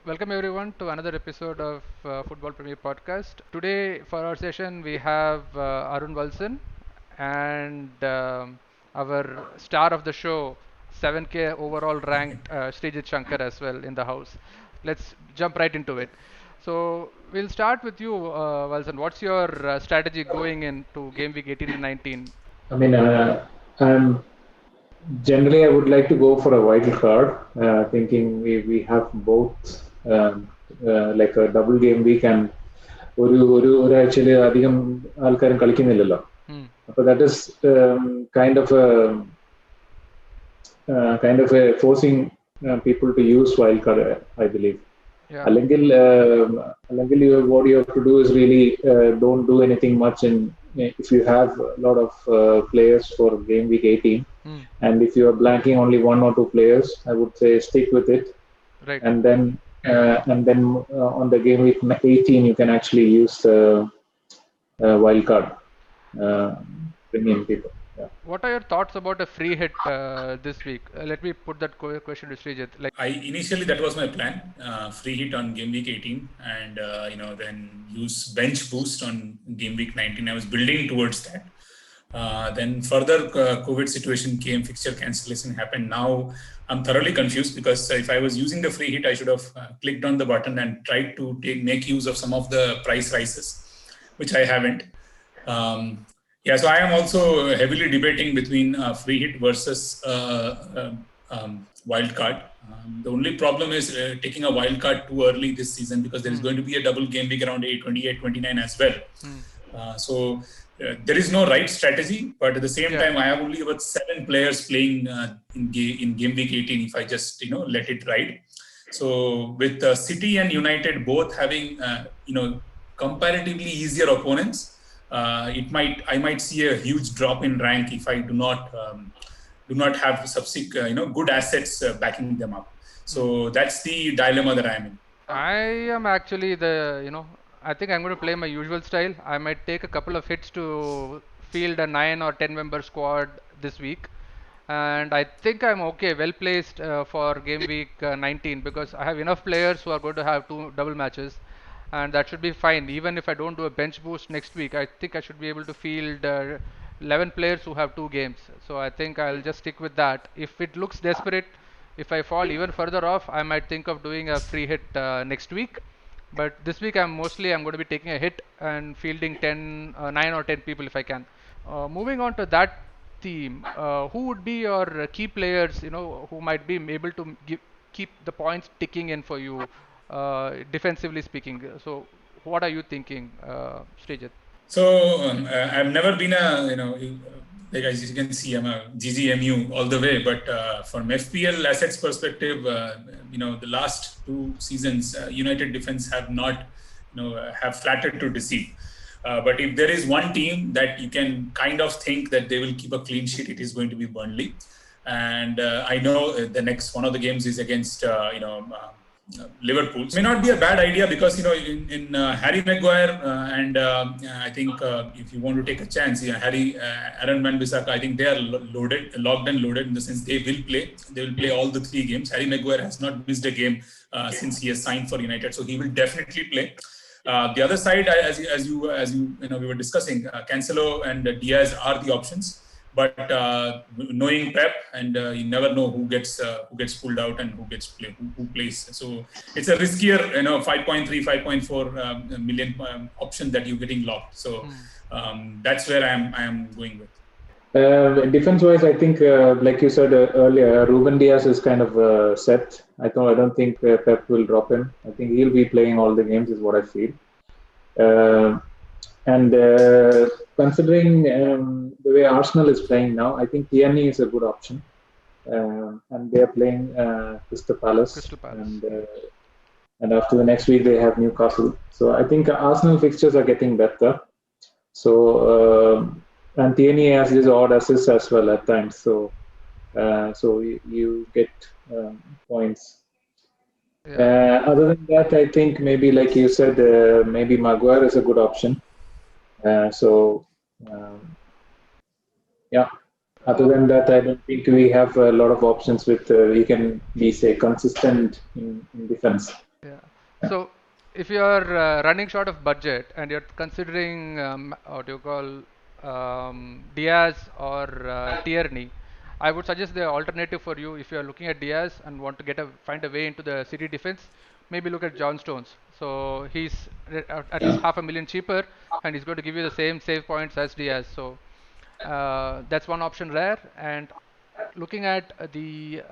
Welcome everyone to another episode of Football Premier Podcast. Today for our session we have Arun Valsan and our star of the show, 7K overall ranked Srijit Shankar as well in the house. Let's jump right into it. So we'll start with you, Valsan. What's your strategy going into game week 18 and 19? I mean, I'm generally I would like to go for a wild card, thinking we have both like a double game week and ഒരാഴ്ചയിൽ അധികം ആൾക്കാരും കളിക്കുന്നില്ലല്ലോ. Hmm. അപ്പോൾ that is kind of a forcing people to use wild card, I believe. Yeah. അല്ലെങ്കിൽ what you have to do is really don't do anything much in if you have a lot of players for game week 18, Hmm. and if you are blanking only one or two players, I would say stick with it, Right. and then on the game week 18 you can actually use the wild card, uh, bring in people. Yeah. What are your thoughts about a free hit this week? Let me put that question to Srijit. I initially that was my plan, free hit on game week 18, and then use bench boost on game week 19. I was building towards that. Then further COVID situation came, fixture cancellation happened. Now I'm thoroughly confused because if I was using the free hit, I should have clicked on the button and tried to make use of some of the price rises, which I haven't. So I am also heavily debating between free hit versus wild card. The only problem is taking a wild card too early this season because there is going to be a double game week around 28, 29 as well. There is no right strategy, but at the same time, I have only about 7 players playing in game week 18 if I just let it ride. So with City and United both having comparatively easier opponents, I might see a huge drop in rank if I do not have subsequent good assets backing them up. So that's the dilemma that I'm in. I am actually I think I'm going to play my usual style. I might take a couple of hits to field a 9 or 10 member squad this week. And I think I'm okay, well placed for game week 19 because I have enough players who are going to have 2 double matches, and that should be fine. Even if I don't do a bench boost next week, I think I should be able to field 11 players who have 2 games. So I think I'll just stick with that. If it looks desperate, if I fall even further off, I might think of doing a free hit next week. But this week I'm going to be taking a hit and fielding 9 or 10 people if I can. Moving on to that theme, who would be your key players, who might be able to keep the points ticking in for you, defensively speaking? So, what are you thinking, Srijit? So I've never been like as you can see, I'm a GGMU all the way. But from FPL assets perspective, the last 2 seasons, United defense have not, have flattered to deceive. But if there is one team that you can kind of think that they will keep a clean sheet, it is going to be Burnley. And I know the next one of the games is against, Liverpool. It may not be a bad idea because in Harry Maguire and I think if you want to take a chance, Aaron Wan-Bissaka, I think they are locked and loaded in the sense they will play. They will play all the 3 games. Harry Maguire has not missed a game since he has signed for United, so he will definitely play. The other side, as you we were discussing, Cancelo and Diaz are the options. But knowing Pep, and you never know who gets pulled out and who plays. So it's a riskier, 5.3, 5.4 million option that you're getting locked. So that's where I am going with. Defense-wise, I think, like you said earlier, Ruben Diaz is kind of set. I don't think Pep will drop him. I think he'll be playing all the games, is what I feel. And considering the way Arsenal is playing now, I think Tierney is a good option. And they are playing Crystal Palace. And after the next week, they have Newcastle. So I think Arsenal fixtures are getting better. So, and Tierney has his odd assists as well at times. So you get points. Other than that, I think maybe, like you said, maybe Maguire is a good option. Other than that, I don't think we have a lot of options with he can be, say, consistent in defense. Yeah. So if you are running short of budget and you're considering what you call Diaz or Tierney, I would suggest the alternative for you if you are looking at Diaz and want to find a way into the City defense. Maybe look at John Stones. So he's at least Yeah. $500,000 cheaper, and he's going to give you the same save points as Diaz. So that's one option there. And looking at the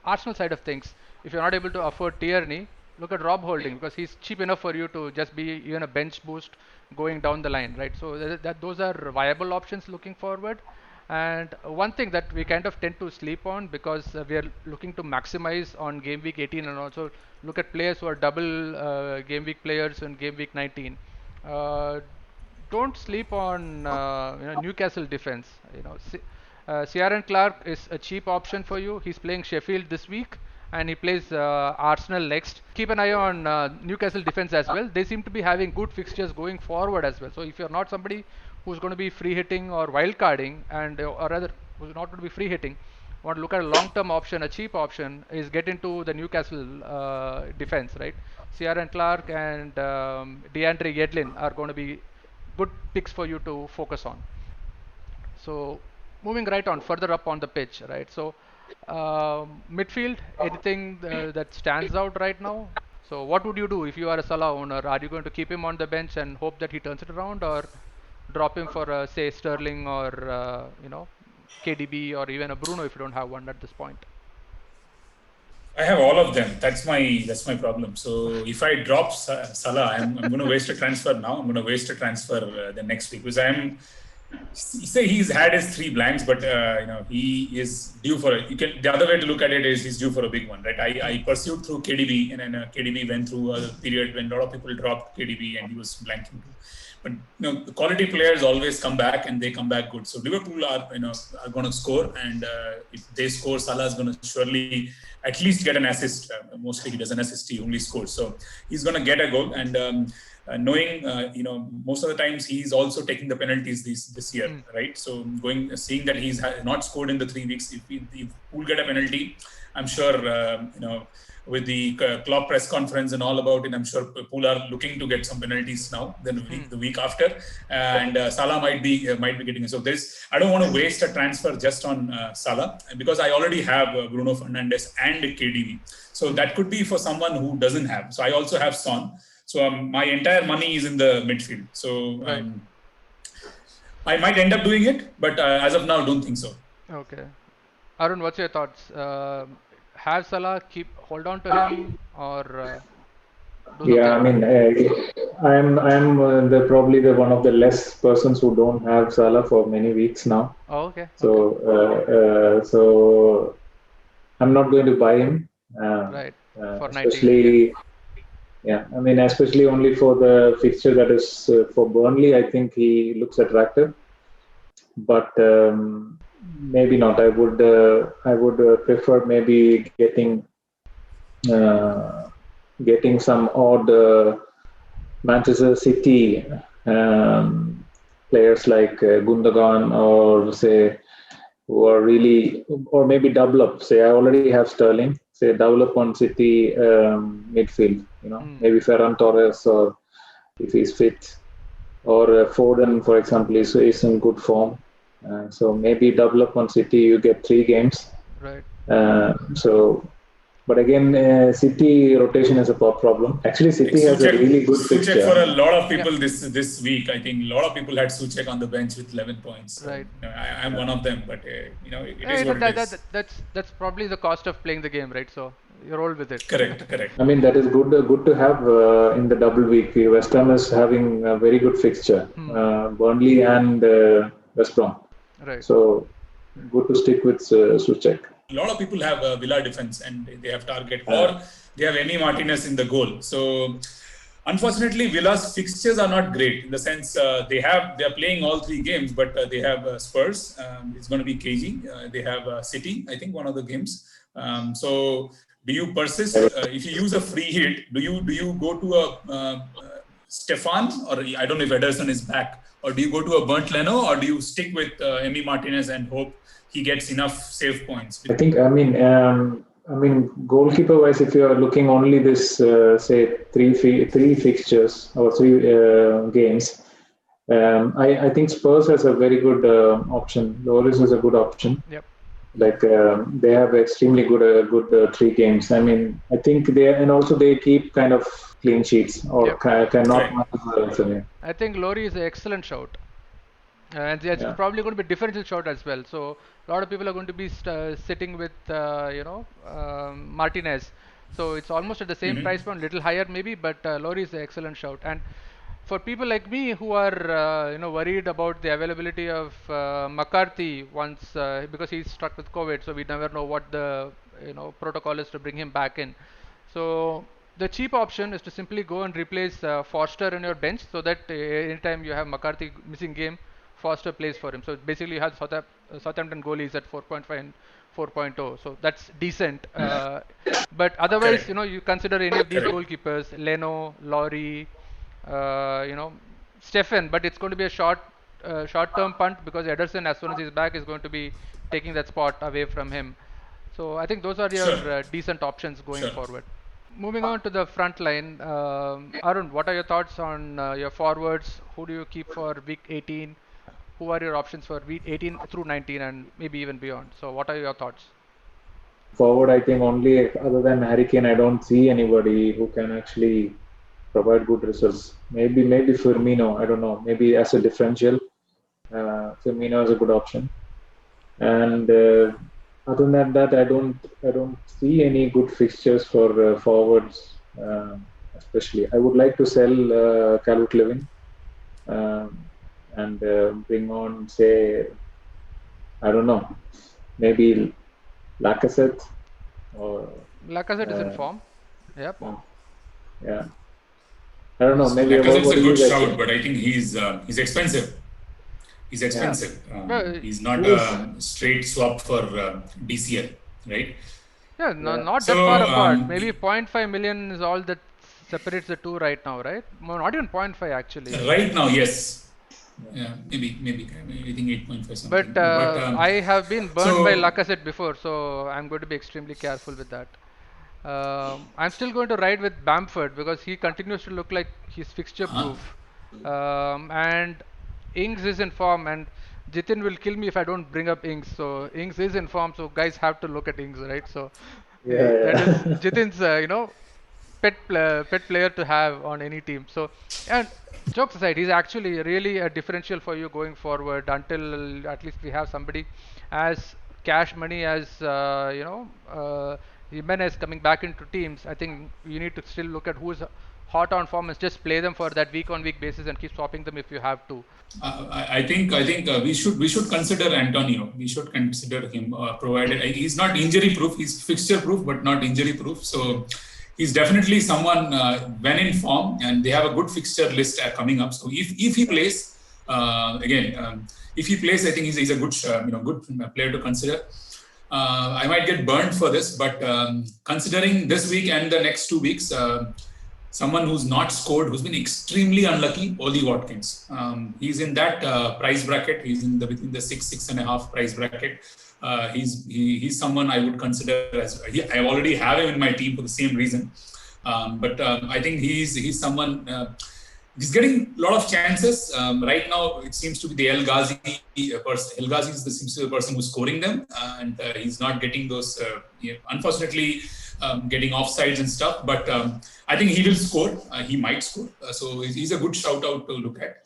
Arsenal side of things, if you're not able to afford Tierney, look at Rob Holding because he's cheap enough for you to just be even a bench boost going down the line, right? So those are viable options looking forward. And one thing that we kind of tend to sleep on because we are looking to maximize on game week 18 and also look at players who are double game week players in game week 19. Uh, don't sleep on Newcastle defense. Ciaran Clark is a cheap option for you. He's playing Sheffield this week and he plays Arsenal next. Keep an eye on Newcastle defense as well. They seem to be having good fixtures going forward as well. So if you're not somebody who's going to be free hitting or wild carding, and or rather who's not going to be free hitting, want to look at a long-term option, a cheap option, is get into the Newcastle defense, right? Ciaran Clark and DeAndre Yedlin are going to be good picks for you to focus on. So moving right on further up on the pitch, right? So midfield, anything that stands out right now? So what would you do if you are a Salah owner? Are you going to keep him on the bench and hope that he turns it around, or drop him for say Sterling or KDB or even a Bruno if you don't have one at this point? I have all of them. That's my problem. So if I drop Salah, I'm going to waste a transfer now. I'm going to waste a transfer the next week because say he's had his 3 blanks, but he is due for the other way to look at it is he's due for a big one, right? I pursued through KDB, and then KDB went through a period when a lot of people dropped KDB and he was blanking too. But the quality players always come back and they come back good. So Liverpool are going to score, and if they score, Salah is going to surely at least get an assist. Mostly he doesn't assist; he only scores. So he's going to get a goal, and knowing most of the times he's also taking the penalties this year, right? So seeing that he's not scored in the 3 weeks, if Pool get a penalty, I'm sure with the Klopp press conference and all about it, I'm sure Pool are looking to get some penalties now than the week after, and Salah might be getting it. So I don't want to waste a transfer just on Salah because I already have Bruno Fernandes and KDB. So that could be for someone who doesn't have. So I also have Son. So my entire money is in the midfield. So I might end up doing it, but as of now, don't think so. Okay, Arun, what's your thoughts? Have Salah, hold on to him, or I mean, I'm probably the one of the less persons who don't have Salah for many weeks now. Oh, okay. So I'm not going to buy him. Right. For especially, I mean, especially only for the fixture that is for Burnley. I think he looks attractive, but maybe not. I would prefer maybe getting some odd Manchester City players like Gundogan, or say who are really, or maybe double up. Say I already have Sterling. Say double up on City midfield. Maybe Ferran Torres, or if he's fit, or Foden, for example, is in good form. So maybe double up on City, you get 3 games. Right. But again, City rotation is a problem. Actually, City has a really good fixture. For a lot of people this week, I think a lot of people had Souček on the bench with 11 points. Right. I'm one of them, but it is what it is. That's probably the cost of playing the game, right? So you roll with it. Correct. I mean, that is good to have in the double week. West Ham is having a very good fixture. Burnley and West Brom. Right. So good to stick with Souček. A lot of people have Villa defense and they have Target, or they have Emi Martinez in the goal. So unfortunately, Villa's fixtures are not great in the sense they are playing all 3 games, but they have Spurs. It's going to be cagey. They have City, I think, one of the games. So do you persist? If you use a free hit, do you go to a Stefan, or I don't know if Ederson is back, or do you go to a Bernd Leno, or do you stick with Emi Martinez and hope he gets enough save points? I think, I mean, goalkeeper-wise, if you are looking only this, say, three fixtures or three games, I think Spurs has a very good option. Lloris is a good option. Yep. Like they have extremely good 3 games. I mean, I think and also they keep kind of clean sheets or Yep. cannot. I think Lowry is an excellent shout. And it's probably going to be differential shot as well. So a lot of people are going to be sitting with Martinez. So it's almost at the same price point, little higher maybe, but Lowry is an excellent shout. And for people like me who are worried about the availability of McCarthy once because he's stuck with COVID, so we never know what the protocol is to bring him back in. So the cheap option is to simply go and replace Foster on your bench, so that anytime you have McCarthy missing game, Foster plays for him. So basically you have Southampton goalies at 4.5 and 4.0, so that's decent. But otherwise, you consider any of these goalkeepers, Leno, Lowry, Stefan, but it's going to be a short-term punt because Ederson, as soon as he's back, is going to be taking that spot away from him. So I think those are your decent options going forward. Moving on to the front line, Arun, what are your thoughts on your forwards? Who do you keep for week 18? Who are your options for week 18 through 19 and maybe even beyond? So what are your thoughts? Forward, I think only other than Harry Kane, I don't see anybody who can actually provide good results. Maybe Firmino, I don't know. Maybe as a differential, Firmino is a good option. And other than that, I don't see any good fixtures for forwards, especially. I would like to sell Calvert-Lewin and bring on, say, I don't know, maybe Lacazette. Lacazette is in form. Yep. Yeah. I don't know. Maybe Lacazette's a good shout, but I think he's expensive. He's expensive. He's not a straight swap for DCL, right? Yeah, not that far apart. Maybe 0.5 million is all that separates the two right now, right? Not even 0.5 actually. Right now, yes. Yeah, maybe I think 8.5 something. But I have been burned by Lacazette before, so I'm going to be extremely careful with that. I'm still going to ride with Bamford because he continues to look like he's fixture proof. And Ings is in form, and Jitin will kill me if I don't bring up Ings. So Ings is in form, so guys have to look at Ings, right? So that is Jitin's pet player to have on any team. So, and jokes aside, he's actually really a differential for you going forward until at least we have somebody as cash money as Jimenez coming back into teams. I think you need to still look at who's hot on form and just play them for that week-on-week basis and keep swapping them if you have to. I think we should consider Antonio. We should consider him, provided he's not injury-proof. He's fixture-proof, but not injury-proof. So he's definitely someone when in form, and they have a good fixture list coming up. So if he plays if he plays, I think he's a good player to consider. I might get burned for this, but considering this week and the next 2 weeks, someone who's not scored, who's been extremely unlucky, Ollie Watkins. He's in that price bracket. He's in between the 6.5 price bracket. He's someone I would consider as. I already have him in my team for the same reason. But I think he's someone. He's getting a lot of chances. Right now, it seems to be the El Ghazi person. El Ghazi seems to be the person who's scoring them, and he's not getting those. Unfortunately, getting offsides and stuff. But I think he will score. He might score. So he's a good shout out to look at.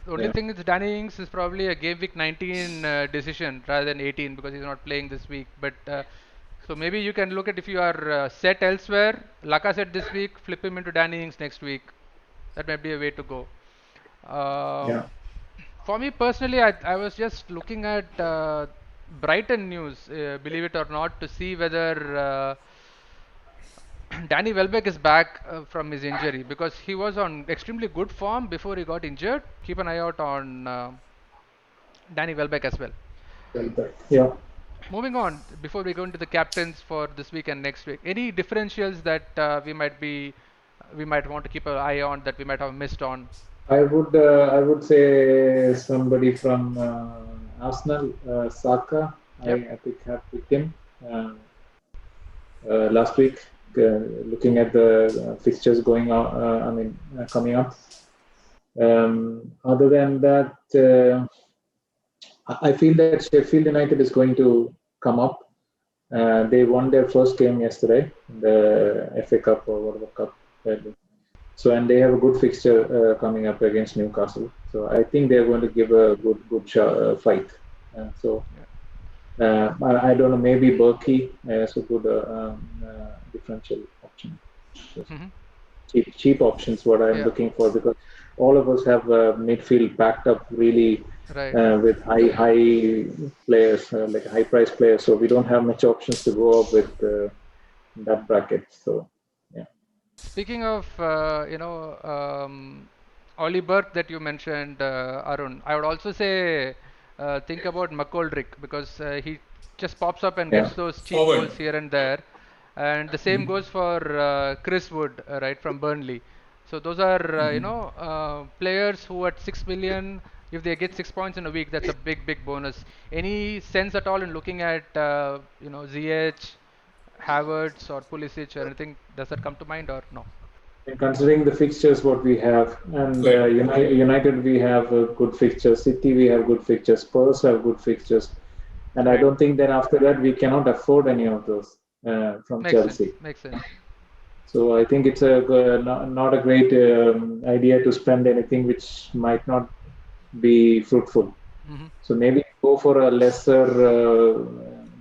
The only thing is Danny Ings is probably a game week 19 decision rather than 18 because he's not playing this week. But so maybe you can look at if you are set elsewhere. Lacazette this week, flip him into Danny Ings next week. That might be a way to go. For me personally, I was just looking at Brighton news, believe it or not, to see whether Danny Welbeck is back from his injury because he was on extremely good form before he got injured. Keep an eye out on Danny Welbeck as well. Yeah. Moving on, before we go into the captains for this week and next week, any differentials that we might want to keep an eye on that we might have missed on? I would say somebody from Arsenal, Saka. I think have picked him. last week. Looking at the fixtures going on, coming up. Other than that, I feel that Sheffield United is going to come up. They won their first game yesterday, the FA Cup or whatever cup. So, and they have a good fixture coming up against Newcastle. So I think they're going to give a good fight. I don't know. Maybe Berkey is a good differential option. Cheap options. What I'm looking for, because all of us have midfield backed up really with high players, like high price players. So we don't have much options to go up with that bracket. So yeah. Speaking of Ollie Burke that you mentioned, Arun, I would also say think about McGoldrick, because he just pops up and gets those cheap goals here and there. And the same goes for Chris Wood, right, from Burnley. So those are players who at 6 million, if they get 6 points in a week, that's a big bonus. Any sense at all in looking at ZH, Havertz or Pulisic or anything? Does that come to mind or no? Considering the fixtures what we have, and United we have good fixtures, City we have good fixtures, Spurs have good fixtures, and I don't think that after that we cannot afford any of those from Chelsea. Makes sense. So I think it's not a great idea to spend anything which might not be fruitful. So maybe go for a lesser,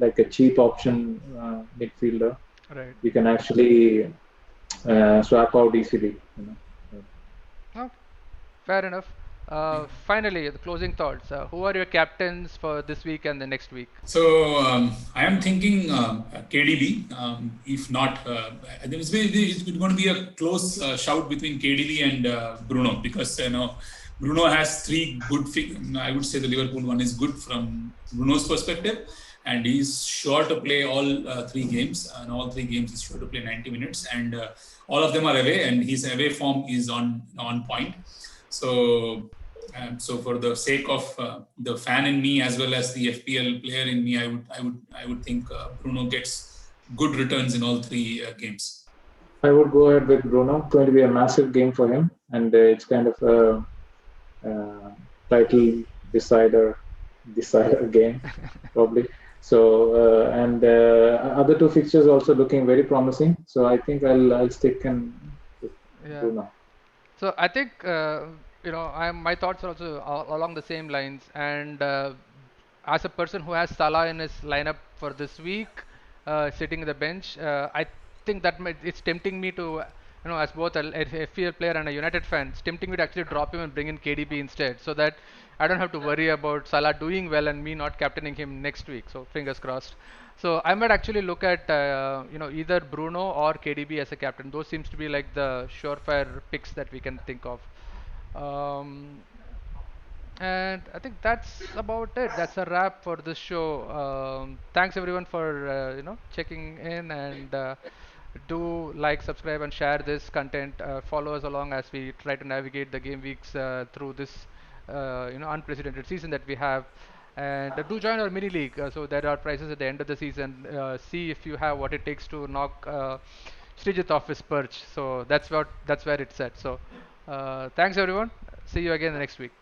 like a cheap option midfielder. Right. You can actually swap out easily. Oh, fair enough. Finally, the closing thoughts. Who are your captains for this week and the next week? So I am thinking KDB. If not, I think it's going to be a close shout between KDB and Bruno, because Bruno has three good. I would say the Liverpool one is good from Bruno's perspective, and he's sure to play all 3 games. And all 3 games he's sure to play 90 minutes, and all of them are away, and his away form is on point. So for the sake of the fan in me as well as the FPL player in me, I would think Bruno gets good returns in all 3 games. I would go ahead with Bruno. It's going to be a massive game for him, and it's kind of a title decider game probably. So and other 2 fixtures also looking very promising. So I think I'll stick and Bruno. So I think my thoughts are also along the same lines. And as a person who has Salah in his lineup for this week, sitting in the bench, I think that it's tempting me to, as both a FPL player and a United fan, it's tempting me to actually drop him and bring in KDB instead, so that I don't have to worry about Salah doing well and me not captaining him next week. So fingers crossed. So I might actually look at either Bruno or KDB as a captain. Those seems to be like the surefire picks that we can think of. And I think that's about it. That's a wrap for this show. Thanks everyone for checking in, and do like, subscribe, and share this content. Follow us along as we try to navigate the game weeks through this unprecedented season that we have. And do join our mini league. So there are prizes at the end of the season. See if you have what it takes to knock Srijit off his perch. So that's where it's at. So thanks everyone. See you again the next week.